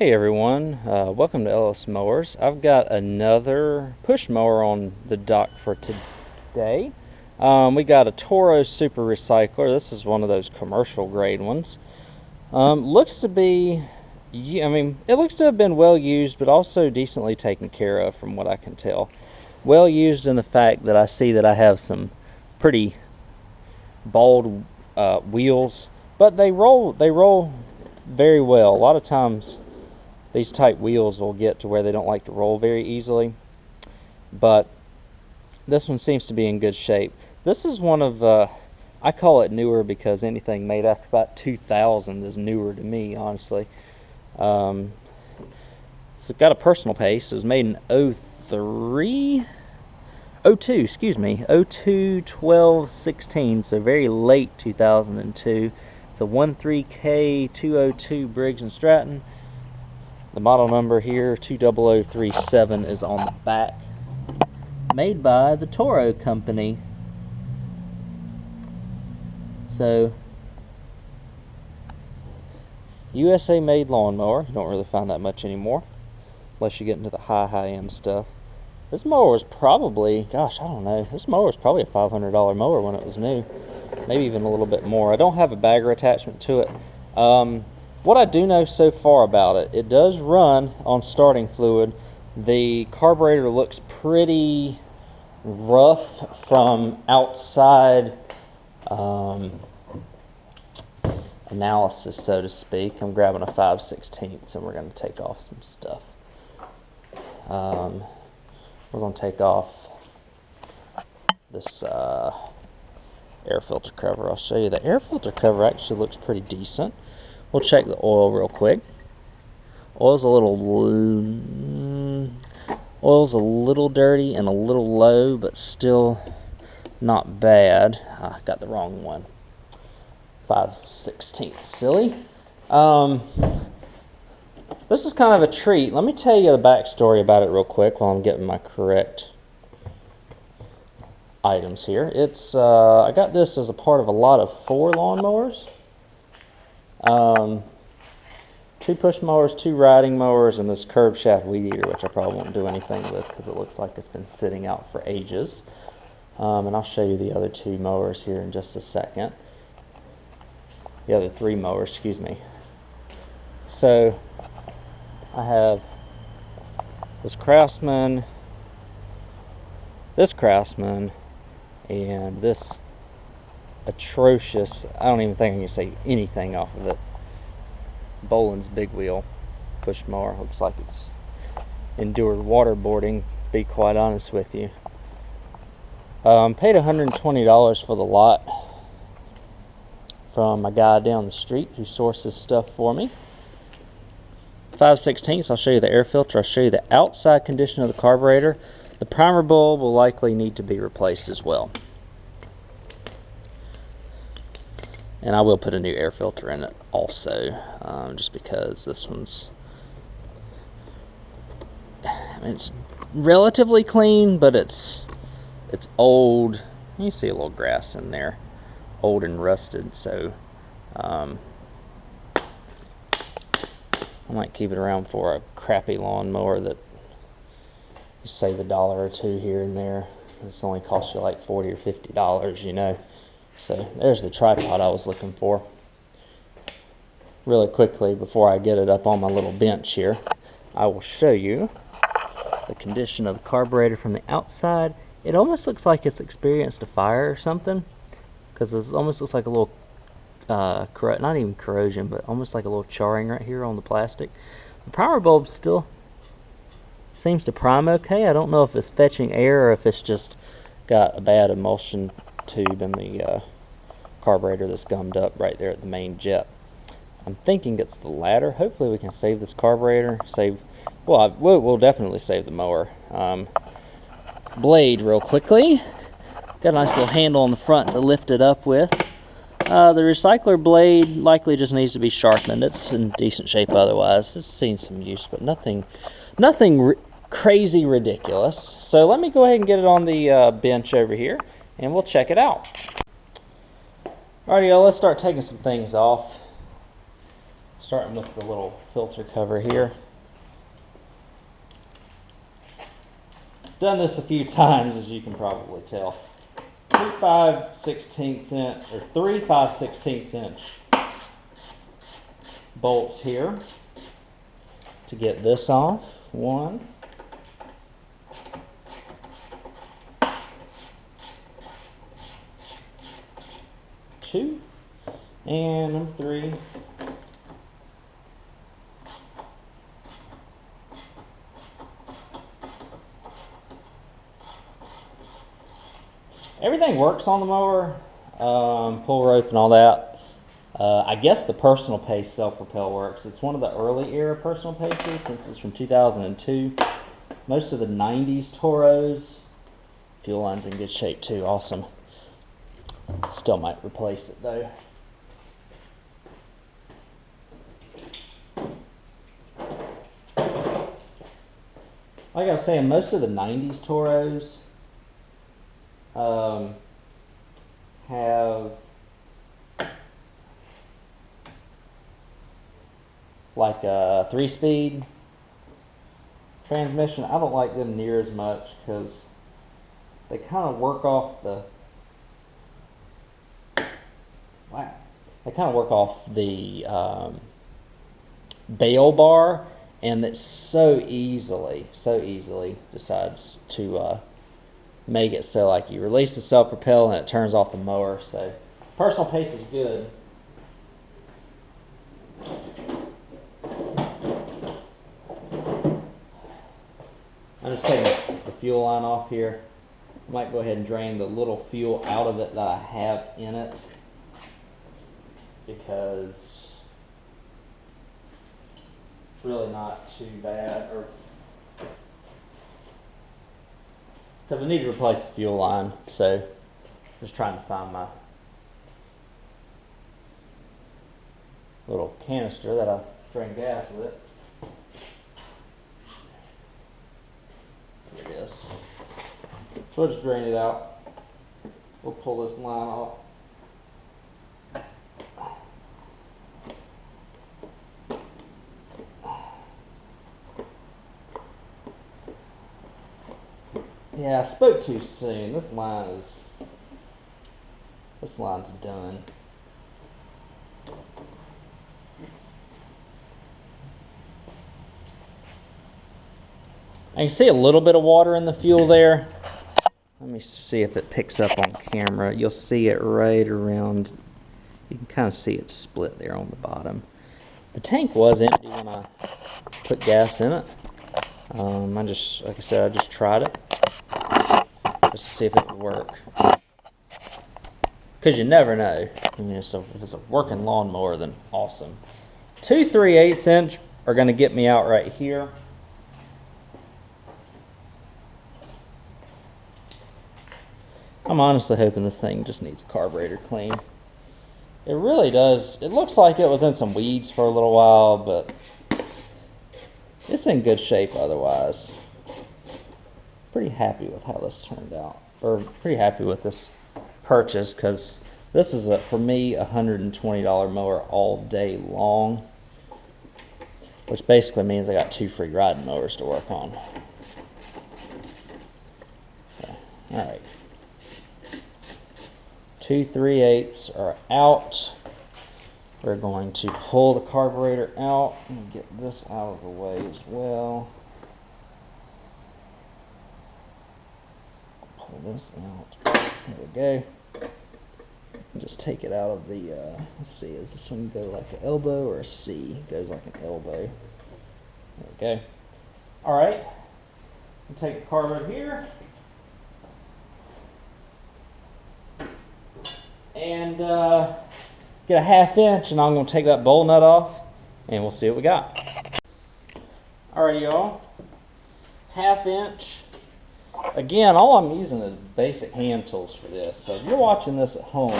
Hey everyone, welcome to Ellis Mowers. I've got another push mower on the dock for today. We got a Toro Super Recycler. This is one of those commercial grade ones. Looks to be, it looks to have been well used, but also decently taken care of from what I can tell. Well used in the fact that I see that I have some pretty bald wheels, but they roll very well. A lot of times these type wheels will get to where they don't like to roll very easily, but this one seems to be in good shape. This is one of, I call it newer because anything made after about 2000 is newer to me, honestly. It's got a personal pace. It was made in 02, 12/16, so very late 2002. It's a 13K202 Briggs & Stratton. The model number here, 20037, is on the back. Made by the Toro company. So, USA made lawnmower. You don't really find that much anymore, unless you get into the high-end stuff. This mower was probably, gosh, I don't know. This mower was probably a $500 mower when it was new. Maybe even a little bit more. I don't have a bagger attachment to it. What I do know so far about it, it does run on starting fluid. The carburetor looks pretty rough from outside analysis, so to speak. I'm grabbing a 5/16 and we're going to take off some stuff. We're going to take off this air filter cover. I'll show you. The air filter cover actually looks pretty decent. We'll check the oil real quick. Oil's a little dirty and a little low, but still not bad. I got the wrong one. 5/16, silly. This is kind of a treat. Let me tell you the backstory about it real quick while I'm getting my correct items here. It's I got this as a part of a lot of 4 lawnmowers. 2 push mowers, 2 riding mowers, and this curb shaft weed eater, which I probably won't do anything with because it looks like it's been sitting out for ages. And I'll show you the other 2 mowers here in just a second. The other 3 mowers, excuse me. So I have this Craftsman, and this atrocious, I don't even think I can say anything off of it, Boland's big wheel push mower. Looks like it's endured waterboarding, be quite honest with you. Paid $120 for the lot from a guy down the street who sources stuff for me. 5/16, I'll show you the air filter. I'll show you the outside condition of the carburetor. The primer bulb will likely need to be replaced as well. And I will put a new air filter in it also, just because this one's, it's relatively clean, but it's old. You see a little grass in there, old and rusted. So I might keep it around for a crappy lawnmower that you save $1 or $2 here and there. This only costs you like $40 or $50, you know. So there's the tripod I was looking for. Really quickly, before I get it up on my little bench here, I will show you the condition of the carburetor from the outside. It almost looks like it's experienced a fire or something, because it almost looks like a little, not even corrosion, but almost like a little charring right here on the plastic. The primer bulb still seems to prime okay. I don't know if it's fetching air or if it's just got a bad emulsion tube in the carburetor that's gummed up right there at the main jet. I'm thinking it's the latter. Hopefully we can save this carburetor. We'll definitely save the mower. Blade real quickly. Got a nice little handle on the front to lift it up with. The recycler blade likely just needs to be sharpened. It's in decent shape otherwise. It's seen some use, but nothing crazy ridiculous. So let me go ahead and get it on the bench over here, and we'll check it out. Alrighty, y'all, let's start taking some things off. Let's starting with the little filter cover here. Done this a few times, as you can probably tell. 3 5/16 inch or 3 5/16 inch bolts here to get this off. 1, 2, and number 3. Everything works on the mower, pull rope and all that. I guess the personal pace self-propel works. It's one of the early era personal paces since it's from 2002. Most of the 90s Toros. Fuel line's in good shape too, awesome. Still might replace it though. Like I was saying, most of the 90s Toros have like a 3-speed transmission. I don't like them near as much because they kind of work off the bail bar, and it so easily decides to make it so like you release the self-propel and it turns off the mower. So personal pace is good. I'm just taking the fuel line off here. I might go ahead and drain the little fuel out of it that I have in it, because it's really not too bad, or because I need to replace the fuel line, so just trying to find my little canister that I drain gas with it. Here it is. So we'll just drain it out. We'll pull this line off. Yeah, I spoke too soon. This line's done. I can see a little bit of water in the fuel there. Let me see if it picks up on camera. You'll see it right around, you can kind of see it split there on the bottom. The tank was empty when I put gas in it. Like I said, I just tried it just to see if it would work. Because you never know. I mean, so if it's a working lawnmower, then awesome. 2 3/8 inch are going to get me out right here. I'm honestly hoping this thing just needs a carburetor clean. It really does. It looks like it was in some weeds for a little while, but it's in good shape otherwise. Pretty happy with how this turned out. Or pretty happy with this purchase, because this is, for me, a $120 mower all day long. Which basically means I got 2 free riding mowers to work on. So, alright. 2 3/8 are out. We're going to pull the carburetor out and get this out of the way as well. Pull this out. There we go. And just take it out of the, let's see, is this one go like an elbow or a C? It goes like an elbow. There we go. Alright. We'll take the carburetor here. And get a 1/2 inch, and I'm going to take that bowl nut off, and we'll see what we got. Alright, y'all. 1/2 inch. Again, all I'm using is basic hand tools for this. So if you're watching this at home,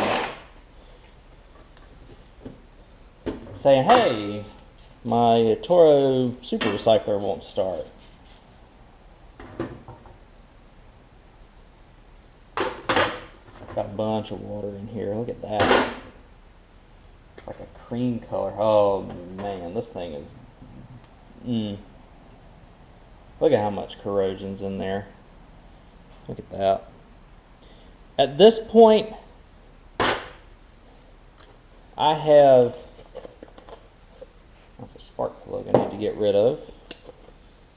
saying, hey, my Toro Super Recycler won't start. Got a bunch of water in here. Look at that. like a cream color. Oh man, this thing is. Look at how much corrosion's in there. Look at that. At this point, I have. That's a spark plug I need to get rid of.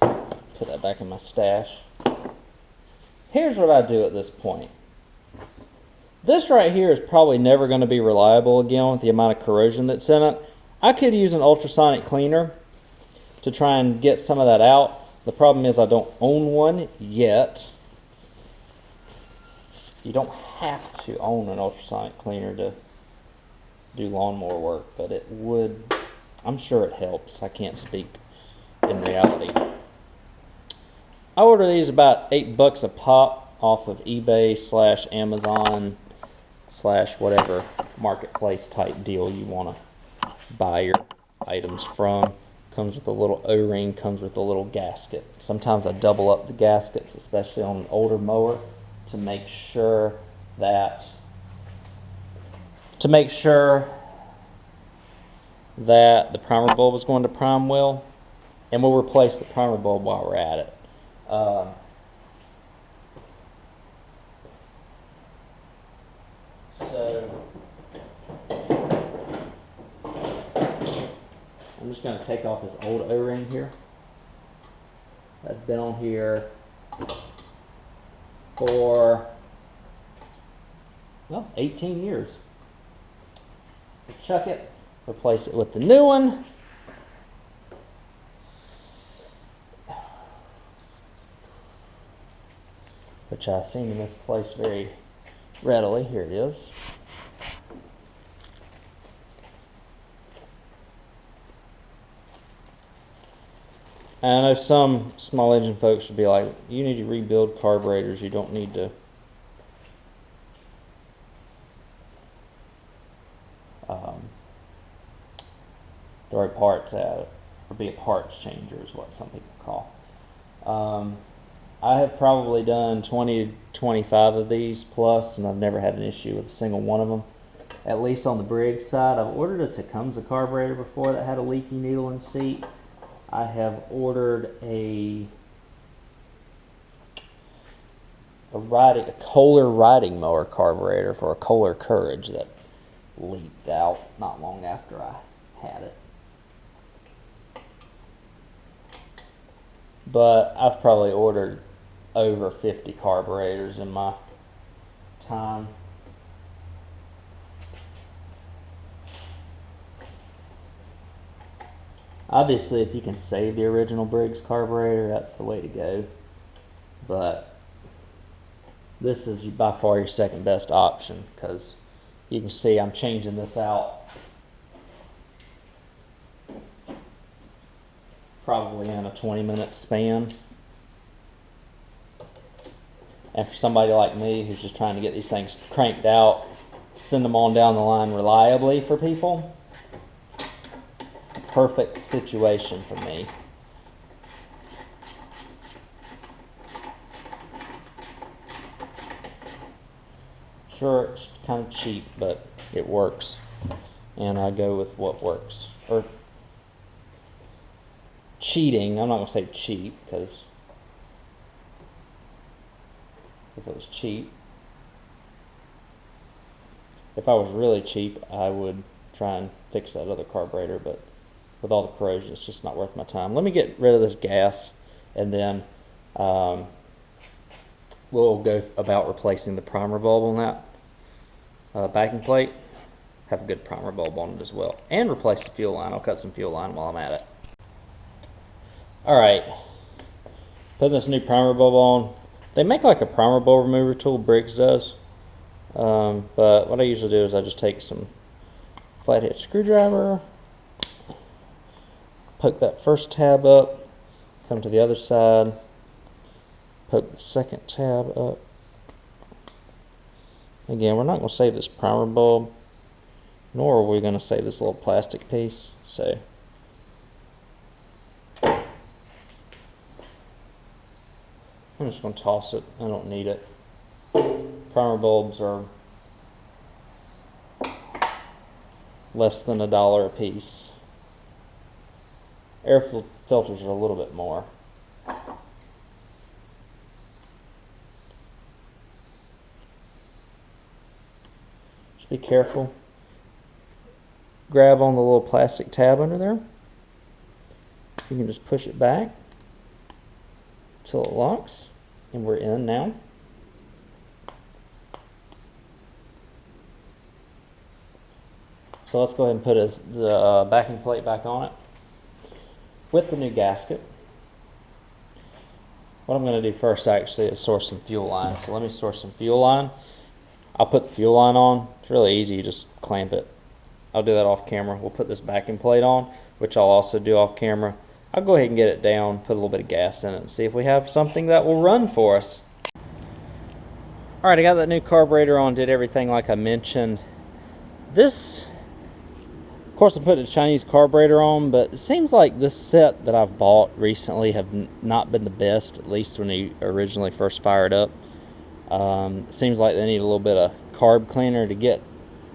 Put that back in my stash. Here's what I do at this point. This right here is probably never going to be reliable again with the amount of corrosion that's in it. I could use an ultrasonic cleaner to try and get some of that out. The problem is I don't own one yet. You don't have to own an ultrasonic cleaner to do lawnmower work, but it would, I'm sure it helps. I can't speak in reality. I order these about $8 a pop off of eBay / Amazon / whatever marketplace type deal you want to buy your items from. Comes with a little O-ring, comes with a little gasket. Sometimes I double up the gaskets, especially on an older mower, to make sure that the primer bulb is going to prime well, and we'll replace the primer bulb while we're at it. So I'm just going to take off this old O-ring here. That's been on here for, well, 18 years. Chuck it, replace it with the new one. Which I seem to misplace very readily. Here it is. And I know some small engine folks would be like, you need to rebuild carburetors, you don't need to throw parts at it, or be a parts changer is what some people call. I have probably done 20 to 25 of these plus, and I've never had an issue with a single one of them. At least on the Briggs side. I've ordered a Tecumseh carburetor before that had a leaky needle and seat. I have ordered a Kohler riding mower carburetor for a Kohler Courage that leaked out not long after I had it. But I've probably ordered over 50 carburetors in my time. Obviously, if you can save the original Briggs carburetor, that's the way to go. But this is by far your second best option, because you can see I'm changing this out probably in a 20-minute span. And for somebody like me who's just trying to get these things cranked out, send them on down the line reliably for people, it's the perfect situation for me. Sure, it's kind of cheap, but it works. And I go with what works. Or cheating, I'm not going to say cheap, because if it was cheap, if I was really cheap, I would try and fix that other carburetor, but with all the corrosion, it's just not worth my time. Let me get rid of this gas, and then we'll go about replacing the primer bulb on that backing plate. Have a good primer bulb on it as well, and replace the fuel line. I'll cut some fuel line while I'm at it. Alright, putting this new primer bulb on. They make like a primer bulb remover tool, Briggs does. But what I usually do is I just take some flathead screwdriver, poke that first tab up, come to the other side, poke the second tab up. Again, we're not going to save this primer bulb, nor are we going to save this little plastic piece. So I'm just going to toss it. I don't need it. Primer bulbs are less than $1 a piece. Air filters are a little bit more. Just be careful. Grab on the little plastic tab under there. You can just push it back till it locks, and we're in now. So let's go ahead and put the backing plate back on it with the new gasket. What I'm going to do first actually is source some fuel line. So let me source some fuel line. I'll put the fuel line on. It's really easy, you just clamp it. I'll do that off camera. We'll put this backing plate on, which I'll also do off camera. I'll go ahead and get it down, put a little bit of gas in it, and see if we have something that will run for us. Alright, I got that new carburetor on, did everything like I mentioned. This, of course, I put a Chinese carburetor on, but it seems like this set that I've bought recently have not been the best, at least when they originally first fired up. It seems like they need a little bit of carb cleaner to get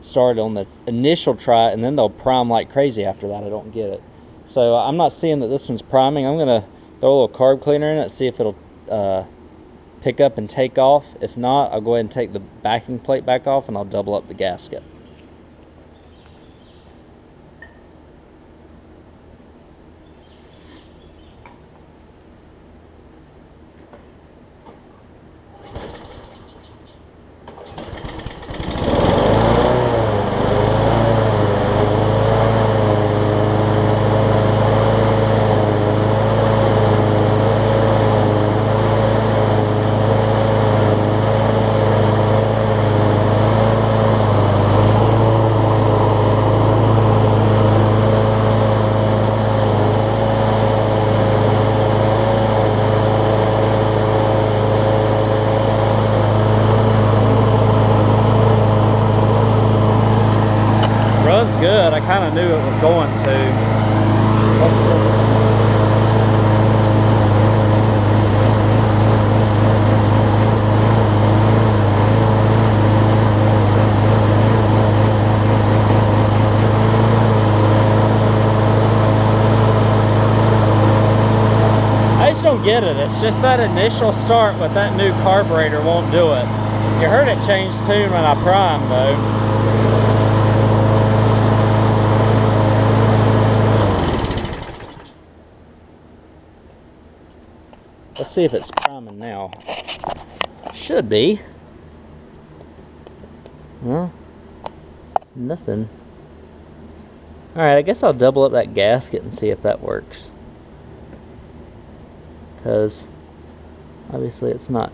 started on the initial try, and then they'll prime like crazy after that. I don't get it. So I'm not seeing that this one's priming. I'm going to throw a little carb cleaner in it, see if it'll pick up and take off. If not, I'll go ahead and take the backing plate back off, and I'll double up the gasket. Good. I kind of knew it was going to. I just don't get it. It's just that initial start with that new carburetor won't do it. You heard it change tune when I primed though. Let's see if it's priming now. Should be. Well, nothing. Alright, I guess I'll double up that gasket and see if that works. Because obviously it's not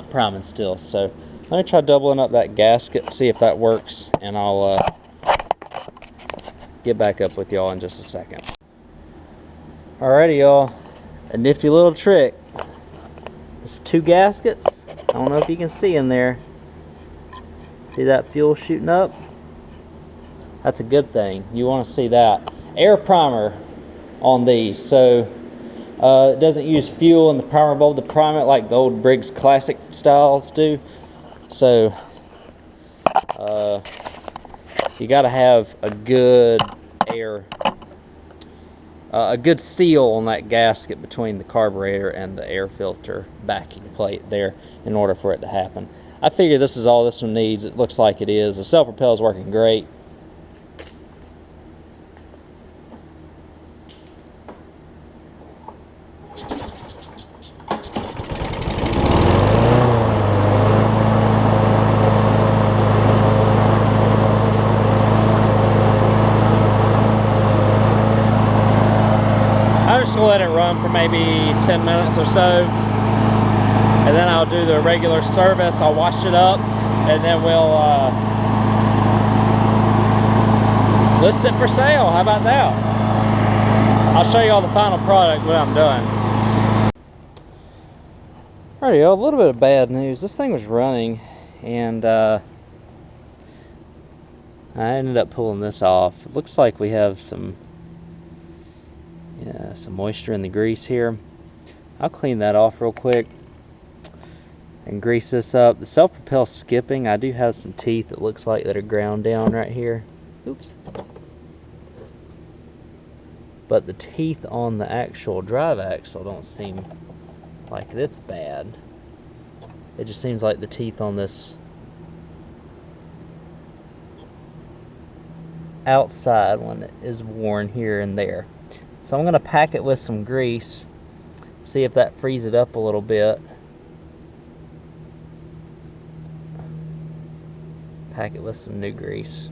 priming still. So let me try doubling up that gasket, see if that works, and I'll get back up with y'all in just a second. Alrighty, y'all. A nifty little trick. It's 2 gaskets. I don't know if you can see in there. See that fuel shooting up? That's a good thing. You want to see that. Air primer on these. So it doesn't use fuel in the primer bulb to prime it like the old Briggs Classic styles do. So you got to have a good a good seal on that gasket between the carburetor and the air filter backing plate there in order for it to happen. I figure this is all this one needs. It looks like it is. The self-propel is working great. We'll let it run for maybe 10 minutes or so, and then I'll do the regular service. I'll wash it up, and then we'll list it for sale. How about that? I'll show you all the final product when I'm done. Alrighty, a little bit of bad news. This thing was running, and I ended up pulling this off. It looks like we have some moisture in the grease here. I'll clean that off real quick. and grease this up. The self-propel skipping, I do have some teeth that looks like that are ground down right here. Oops. But the teeth on the actual drive axle don't seem like it's bad. It just seems like the teeth on this outside one is worn here and there. So I'm going to pack it with some grease, see if that frees it up a little bit. Pack it with some new grease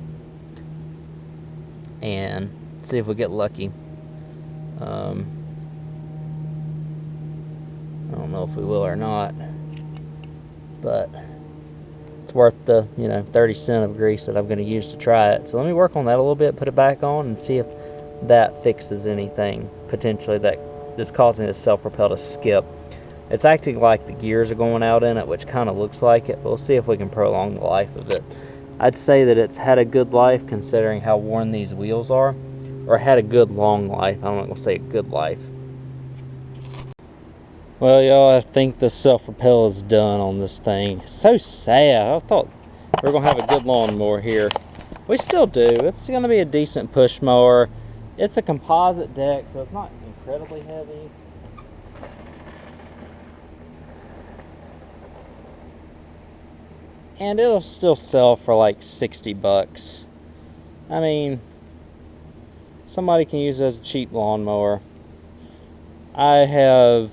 and see if we get lucky. I don't know if we will or not, but it's worth the 30 cents of grease that I'm going to use to try it. So let me work on that a little bit, put it back on, and see if that fixes anything potentially that's causing this self-propel to skip. It's acting like the gears are going out in it, which kind of looks like it. We'll see if we can prolong the life of it. I'd say that it's had a good life considering how worn these wheels are, or had a good long life. I'm not going to say a good life. Well, y'all, I think the self-propel is done on this thing. So sad. I thought we were going to have a good lawnmower here. We still do. It's going to be a decent push mower. It's a composite deck, so it's not incredibly heavy. And it'll still sell for like 60 bucks. I mean, somebody can use it as a cheap lawnmower. I have,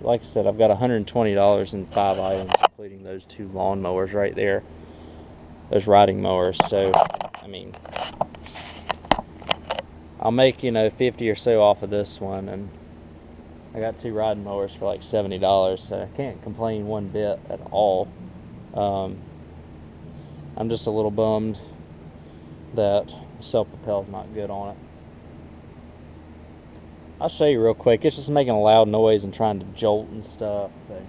like I said, I've got $120 in 5 items, including those 2 lawnmowers right there. Those riding mowers. So, I mean, I'll make, 50 or so off of this one. And I got 2 riding mowers for like $70, so I can't complain one bit at all. I'm just a little bummed that the self-propel is not good on it. I'll show you real quick. It's just making a loud noise and trying to jolt and stuff. So.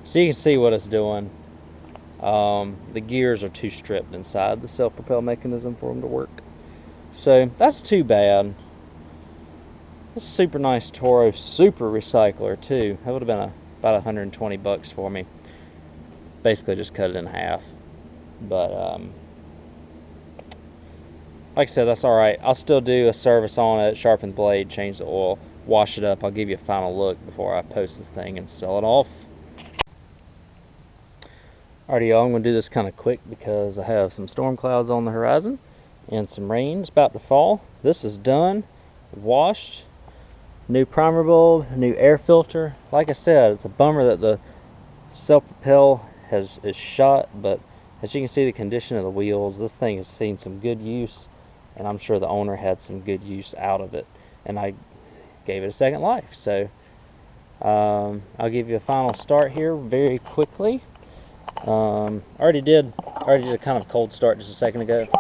So you can see what it's doing. The gears are too stripped inside the self-propel mechanism for them to work. So that's too bad. This is a super nice Toro super recycler too. That would have been about 120 bucks for me. Basically just cut it in half. But like I said, that's alright. I'll still do a service on it, sharpen the blade, change the oil, wash it up. I'll give you a final look before I post this thing and sell it off. Alrighty, y'all, I'm going to do this kind of quick because I have some storm clouds on the horizon and some rain is about to fall. This is done, washed, new primer bulb, new air filter. Like I said, it's a bummer that the self-propel is shot, but as you can see the condition of the wheels, this thing has seen some good use, and I'm sure the owner had some good use out of it, and I gave it a second life. So I'll give you a final start here very quickly. Already did a kind of cold start just a second ago. So,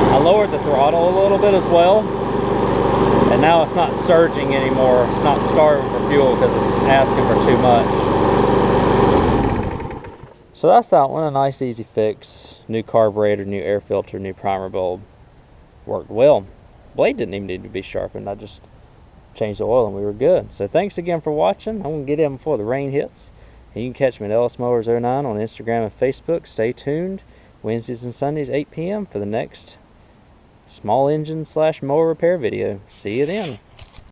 I lowered the throttle a little bit as well, and now it's not surging anymore. It's not starving for fuel because it's asking for too much. So that's that one, a nice easy fix. New carburetor, new air filter, new primer bulb. Worked well. Blade didn't even need to be sharpened. I just changed the oil and we were good. So thanks again for watching. I'm going to get in before the rain hits. And you can catch me at Ellis Mowers 09 on Instagram and Facebook. Stay tuned. Wednesdays and Sundays 8 p.m. for the next small engine / mower repair video. See you then.